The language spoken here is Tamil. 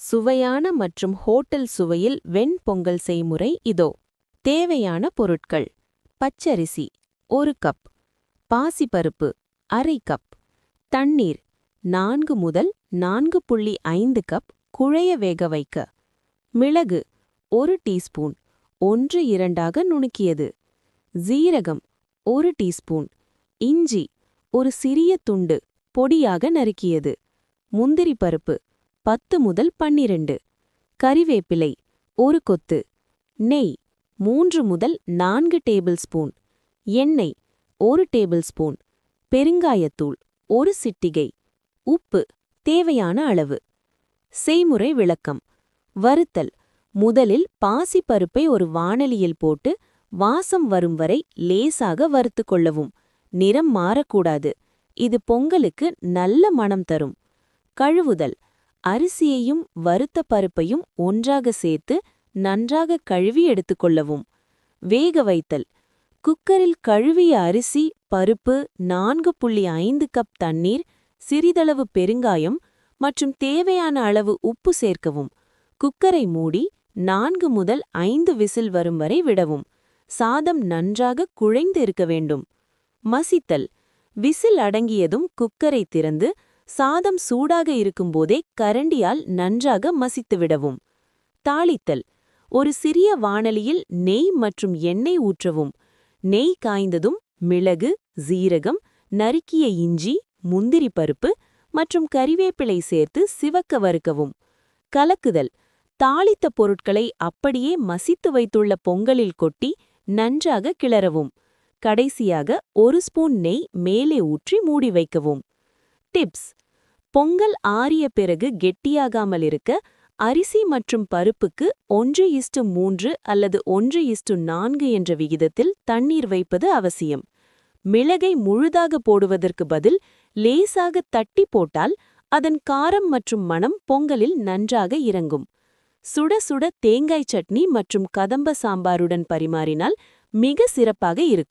சுவையான மற்றும் ஹோட்டல் சுவையில் வெண்பொங்கல் செய்முறை இதோ. தேவையான பொருட்கள்: பச்சரிசி 1 கப், பாசிப்பருப்பு ½ கப், தண்ணீர் 4 முதல் 4.5 கப் குழைய வேக வைக்க, மிளகு 1 டீஸ்பூன் 1/2 நுணுக்கியது, சீரகம் 1 டீஸ்பூன், இஞ்சி ஒரு சிறிய துண்டு பொடியாக நறுக்கியது, முந்திரி பருப்பு 10 முதல் 12, கறிவேப்பிலை 1 கொத்து, நெய் 3 முதல் 4 டேபிள் ஸ்பூன், எண்ணெய் 1 டேபிள் ஸ்பூன், பெருங்காயத்தூள் 1 சிட்டிகை, உப்பு தேவையான அளவு. செய்முறை விளக்கம்: வறுத்தல்: முதலில் பாசிப்பருப்பை ஒரு வாணலியில் போட்டு வாசம் வரும் வரை லேசாக வறுத்து கொள்ளவும். நிறம் மாறக்கூடாது. இது பொங்கலுக்கு நல்ல மணம் தரும். கழுவுதல்: அரிசியையும் வறுத்த பருப்பையும் ஒன்றாக சேர்த்து நன்றாக கழுவி எடுத்துக்கொள்ளவும். வேக வைத்தல்: குக்கரில் கழுவிய அரிசி, பருப்பு, 4.5 கப் தண்ணீர், சிறிதளவு பெருங்காயம் மற்றும் தேவையான அளவு உப்பு சேர்க்கவும். குக்கரை மூடி 4 முதல் 5 விசில் வரும் வரை விடவும். சாதம் நன்றாக குழைந்து இருக்க வேண்டும். மசித்தல்: விசில் அடங்கியதும் குக்கரை திறந்து சாதம் சூடாக இருக்கும்போதே கரண்டியால் நன்றாக மசித்து விடவும். தாளித்தல்: ஒரு சிறிய வாணலியில் நெய் மற்றும் எண்ணெய் ஊற்றவும். நெய் காய்ந்ததும் மிளகு, சீரகம், நறுக்கிய இஞ்சி, முந்திரி பருப்பு மற்றும் கறிவேப்பிலை சேர்த்து சிவக்க வறுக்கவும். கலக்குதல்: தாளித்த பொருட்களை அப்படியே மசித்து வைத்துள்ள பொங்கலில் கொட்டி நன்றாக கிளறவும். கடைசியாக 1 ஸ்பூன் நெய் மேலே ஊற்றி மூடி வைக்கவும். டிப்ஸ்: பொங்கல் ஆறிய பிறகு கெட்டியாகாமல் இருக்க அரிசி மற்றும் பருப்புக்கு 1:3 அல்லது 1:4 என்ற விகிதத்தில் தண்ணீர் வைப்பது அவசியம். மிளகை முழுதாக போடுவதற்கு பதில் லேசாக தட்டி போட்டால் அதன் காரம் மற்றும் மணம் பொங்கலில் நன்றாக இறங்கும். சுட சுட தேங்காய் சட்னி மற்றும் கதம்ப சாம்பாருடன் பரிமாறினால் மிக சிறப்பாக இருக்கும்.